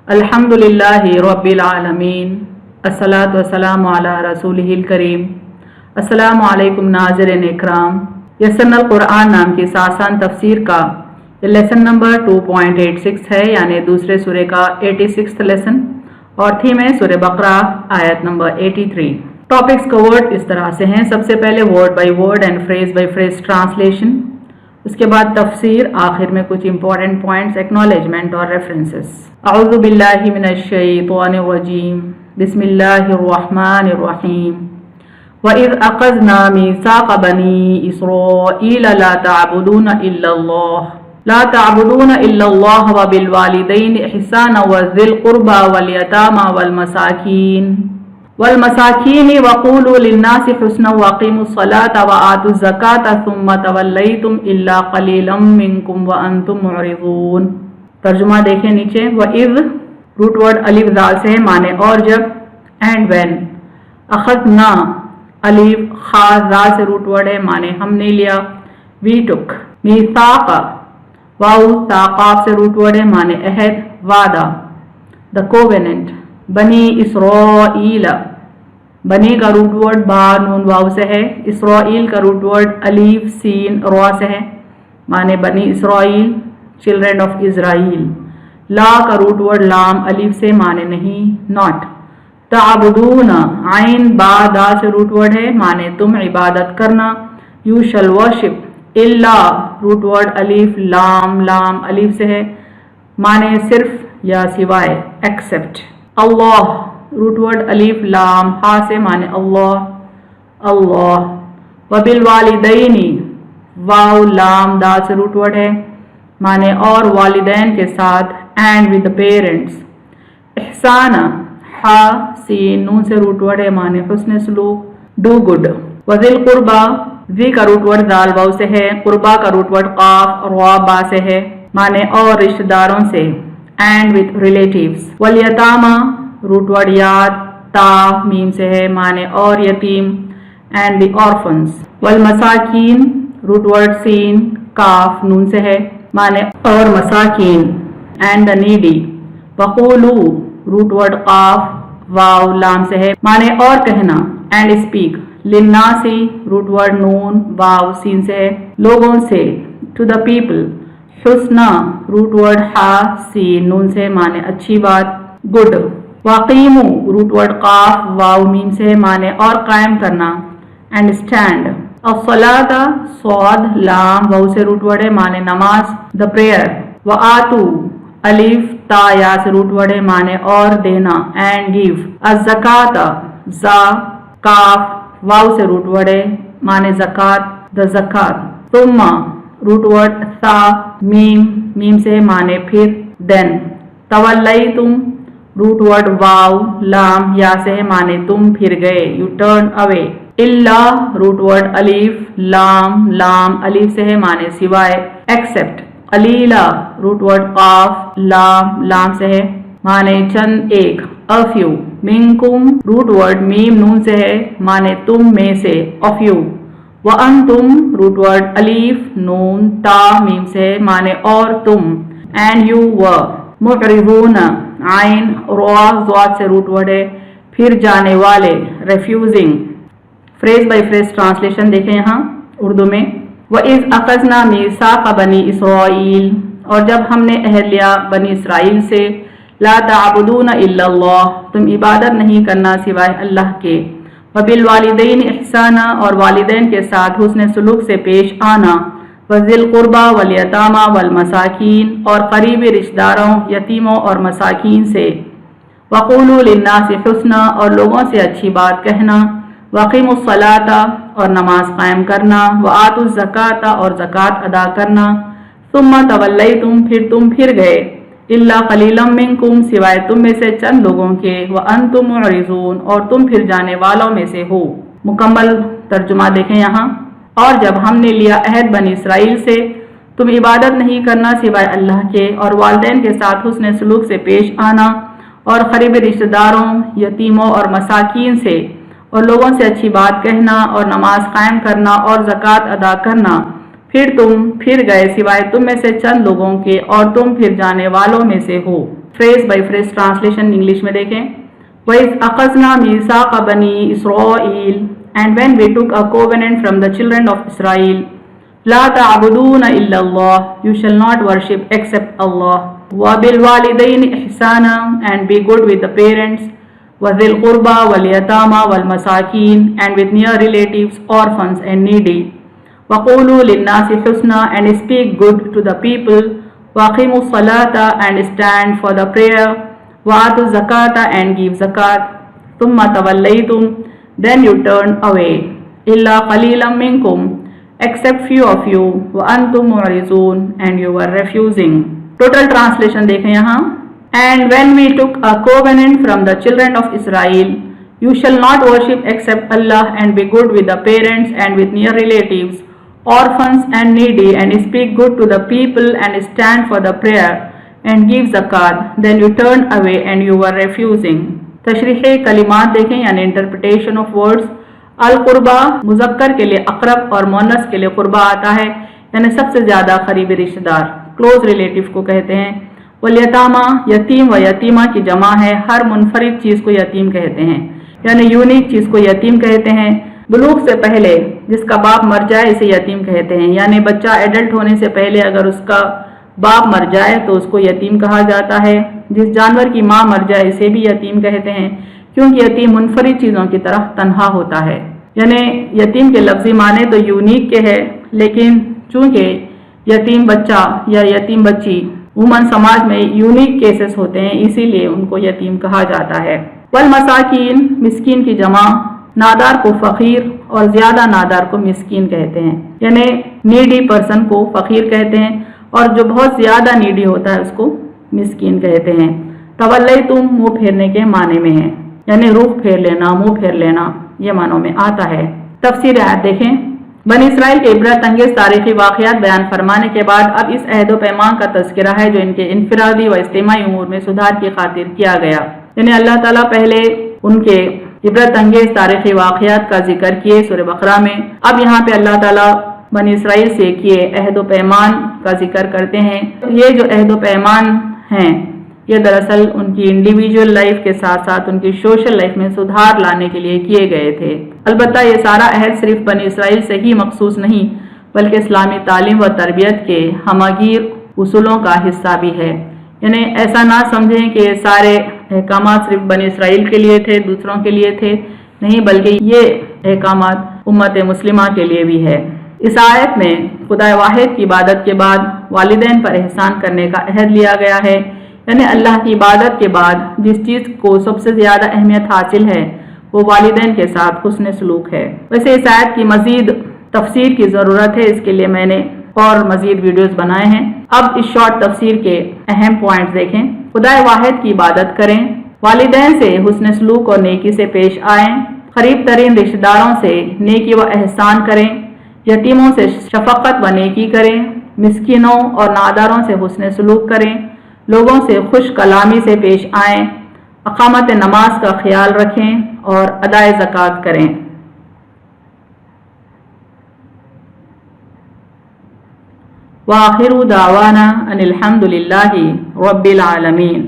अल्हम्दुलिल्लाहि रब्बिल आलमीन, अस्सलातु वस्सलामु अला रसूलिहिल करीम। अस्सलामु अलैकुम नाज़रीन इकराम। यस्सरनल कुरान नाम की आसान तफसीर का ये लेसन नंबर 2.86 है, यानी दूसरे सूरे का 86th लेसन, और थीम है सूरे बकरा आयत नंबर 83। टॉपिक्स कवर्ड इस तरह से हैं। सबसे पहले word by word and phrase by phrase translation, उसके बाद तफसीर, आखिर में कुछ इंपॉर्टेंट पॉइंट्स, एक्नॉलेजमेंट और रेफरेंसेस। अऊज़ु बिल्लाहि मिनश शैतानिर रजीम, बिस्मिल्लाहिर रहमानिर रहीम। वइज़ अख़ज़ना मीसाक़ बनी इस्राईल ला तअबुदून इल्लल्लाह व बिल वालिदैनि इहसाना व ज़िल क़ुरबा वल यतामा वल मसाकीन वक़ूलू लिन्नासि हुस्ना व अक़ीमुस्सलाता व आतुज़ ज़काता सुम्मा तवल्लैतुम इल्ला क़लीलन मिनकुम व अंतुम मुअरिज़ून। तर्जुमा देखें नीचे। वइज़ रूट वर्ड अलिफ दाल से है, माने और जब, एंड व्हेन। अख़ज़ना अलिफ खा दाल से रूट वर्ड है, माने हमने लिया, वी टुक। मीसाक़ वाउ ता क़ाफ से रूट वर्ड है, माने अहद, वादा, द कोवेनेंट। बनी इस्राईल, बनी का रूट वर्ड बा नून वाव से है। इस्राईल का रूट वर्ड अलीफ सीन रा से है, माने बनी इस्राईल, चिल्ड्रन ऑफ इज़राइल। ला का रूट वर्ड लाम अलीफ से, माने नहीं, नॉट। तअबुदून आइन बा दा से रूट वर्ड है, माने तुम इबादत करना। You shall worship. इल्ला रूट वर्ड अलीफ लाम लाम अलीफ से है, माने सिर्फ या सिवाय, एक्सेप्ट। अल्लाह रूट वर्ड अलीफ लाम हा से, माने अल्लाह अल्लाह। वबिल वालिदैनी वाव लाम दा से रूट वर्ड है, माने और वालिदैन के साथ, एंड विद द पेरेंट्स। इहसाना हा सीन नून से रूट वर्ड है, माने हुस्न सलूक, डू गुड। वज़िल कुर्बा ज़ी का रूट वर्ड दाल वाव से है, कुर्बा का रूट वर्ड क़ाफ रा बा से है, माने और रिश्तेदारों से, एंड विद रिलेटिव्स। वल यतामा रूट वर्ड याद ता मीम से है, माने और यतीम, एंड द ऑर्फन्स। वल मसाकीन रूट वर्ड सीन काफ नून से है, माने और मसाकीन, एंड द नीडी। वक़ूलू रूट वर्ड क़ाफ वाव लाम से है, माने और कहना, एंड स्पीक। लिन्नासी रूट वर्ड नून वाव सीन से है, लोगों से, टू द पीपल। हुस्ना रूट वर्ड हा सीन नून से, माने अच्छी बात, गुड। वाक़ीमू रूट वर्ड क़ाफ वाव मीम से, माने और कायम करना, एंड स्टैंड। अस्सलाता स्वाद लाम वाव से रूट वर्ड है, माने नमाज, द प्रेयर। व आतू अलिफ ता या से रूट वर्ड है, माने और देना, एंड गिव। अज़्ज़काता जा काफ वाव से रूट वर्ड है, माने ज़कात, द ज़कात। तुम्मा रूट वर्ड सा मीम मीम से, माने फिर, देन। तवल्लैतुम रूट वर्ड वाव लाम या से है, माने तुम फिर गए, यू टर्न अवे। इल्ला रूट वर्ड अलीफ लाम लाम अलीफ से है, माने सिवाय, एक्सेप्ट। कलीला रूट वर्ड क़ाफ लाम लाम से है, माने चंद, एक, अ फ्यू। मिनकुम रूट वर्ड मीम नून से है, माने तुम में से, ऑफ यू। व अंतुम रूट वर्ड अलीफ नून ता मीम से, माने और तुम, एंड यू व। मुअरिज़ून आइन रा ज़ाद से रूट वर्ड है, फिर जाने वाले, refusing. Phrase by phrase translation देखें यहाँ उर्दू में। वइज़ अख़ज़ना मीसाक़ बनी इस्राईल, और जब हमने अहद लिया बनी इसराइल से, ला तअबुदून इल्लल्लाह, तुम इबादत नहीं करना सिवाय अल्लाह के। व बिल वालिदैन इहसाना, और वालिदैन के साथ हुस्न सलूक से पेश आना। व ज़िल क़ुरबा वल यतामा वल मसाकीन, और करीबी रिश्तेदारों, यतीमों और मसाकीन से। वक़ूलू लिन्नासि हुस्ना, और लोगों से अच्छी बात कहना। वक़ीमुस्सलाता, और नमाज कायम करना। व आतुज़ ज़काता, और ज़कात अदा करना। सुम्मा तवल्लैतुम, फिर तुम फिर गए। इल्ला क़लीलन मिनकुम, सिवाय तुम में से चंद लोगों के। व अंतुम मुअरिज़ून, और तुम फिर जाने वालों में से हो। मुकम्मल तर्जुमा देखें यहाँ। और जब हमने लिया अहद बनी इसराइल से, तुम इबादत नहीं करना सिवाय अल्लाह के, और वालिदैन के साथ हुस्न सलूक से पेश आना, और करीबी रिश्तेदारों, यतीमों और मसाकीन से, और लोगों से अच्छी बात कहना, और नमाज कायम करना, और ज़कात अदा करना। फिर तुम फिर गए सिवाय तुम में से चंद लोगों के, और तुम फिर जाने वालों में से हो। Phrase by phrase translation English में देखें। वइज़ अख़ज़ना मीसाक़ बनी इसराईल, and when we took a covenant from the children of Israel, ला तअबुदून इल्लल्लाह, you shall not worship except अल्लाह, व बिल वालिदैन इहसाना, and be good with the parents, व ज़िल क़ुरबा वल यतामा वल मसाकीन, and with near relatives, orphans and needy, वक़ूलू लिन्नासि हुस्ना, and speak good to the people, वअक़ीमु स्सलाता, and stand for the prayer, वआतु ज़काता, एंड गिव ज़कात, तुम्मा तवल्लैतुम, then you turn away, illa qalilan minkum, except few of you, wa antum mu'rizun, and you were refusing. Total translation देखें यहाँ। And when we took a covenant from the children of Israel, you shall not worship except Allah, and be good with the parents and with near relatives, orphans and needy, and speak good to the people, and stand for the prayer, and give zakat, then you turn away and you were refusing. तशरीह कलिमात देखें यानी interpretation of words. अल कुर्बा मुज़क्कर के लिए अक़रब और मुअन्नस के लिए कुर्बा आता है, यानी सबसे ज़्यादा करीबी रिश्तेदार, क्लोज रिलेटिव को कहते हैं। वल यतामा, यतीम व यतीमा की जमा है, हर मुनफरिद चीज़ को यतीम कहते हैं, यानी यूनिक चीज़ को यतीम कहते हैं। बुलूग से पहले जिसका बाप मर जाए इसे यतीम कहते हैं, यानी बच्चा एडल्ट होने से पहले अगर उसका बाप मर जाए तो उसको यतीम कहा जाता है। जिस जानवर की माँ मर जाए इसे भी यतीम कहते हैं, क्योंकि यतीम मुनफरिद चीज़ों की तरह तन्हा होता है। यानी यतीम के लफ्ज़ी माने तो यूनिक के है, लेकिन चूंकि यतीम बच्चा या यतीम बच्ची उमन समाज में यूनिक केसेस होते हैं, इसीलिए उनको यतीम कहा जाता है। वल मसाकीन, मिस्कीन की जमा, नादार को फ़कीर और ज़्यादा नादार को मिस्कीन कहते हैं, यानी नीडी पर्सन को फ़कीर कहते हैं और जो बहुत ज़्यादा नीडी होता है उसको मिस्कीन कहते हैं। तवल्लैतुम मुँह फेरने के माने में है, यानी रुख फेर लेना, मुँह फेर लेना, ये मानों में आता है। तफसीर आयत देखें। बनी इसराइल के इबरत अंगेज़ तारीख़ी वाक़यात बयान फरमाने के बाद अब इस अहद व पैमान का तज़किरा है जो इनके इनफरादी व इज्तिमाई उमूर में सुधार की खातिर किया गया। यानी अल्लाह ताला पहले उनके इबरत अंगेज़ तारीख़ी वाक़यात का जिक्र किए सूरह बकरा में, अब यहाँ पे अल्लाह ताला बनी इसराइल से किए अहद व पैमान का जिक्र करते हैं। ये जो अहद व पैमान हैं ये दरअसल उनकी इंडिविजुअल लाइफ के साथ साथ उनकी सोशल लाइफ में सुधार लाने के लिए किए गए थे। अलबत्ता ये सारा अहद सिर्फ बनी इसराइल से ही मखसूस नहीं बल्कि इस्लामी तालीम व तरबियत के हमागीर उसूलों का हिस्सा भी है। यानी ऐसा ना समझें कि ये सारे अहकामात सिर्फ बनी इसराइल के लिए थे, दूसरों के लिए थे, नहीं, बल्कि ये अहकामात उम्मत मुस्लिमा के लिए भी है। इस आयत में खुदा वाहिद की इबादत के बाद वालिदैन पर एहसान करने का अहद लिया गया है, यानी अल्लाह की इबादत के बाद जिस चीज़ को सबसे ज़्यादा अहमियत हासिल है वो वालिदैन के साथ हुस्न सलूक है। वैसे इस आयत की मज़ीद तफसीर की ज़रूरत है, इसके लिए मैंने और मज़ीद वीडियोस बनाए हैं। अब इस शॉर्ट तफसीर के अहम पॉइंट्स देखें। खुदा वाहिद की इबादत करें, वालिदैन से हुस्न सलूक और नेकी से पेश आएँ, करीब तरीन रिश्तेदारों से नेकी व एहसान करें, यतीमों से शफक़त व नेकी करें, मिस्किनों और नादारों से हुस्न सलूक करें, लोगों से खुश कलामी से पेश आएँ, अक़ामत नमाज का ख्याल रखें और अदाए ज़कात करें। व आखिरु दावाना अनिल हम्दुलिल्लाहि रब्बिल आलमीन।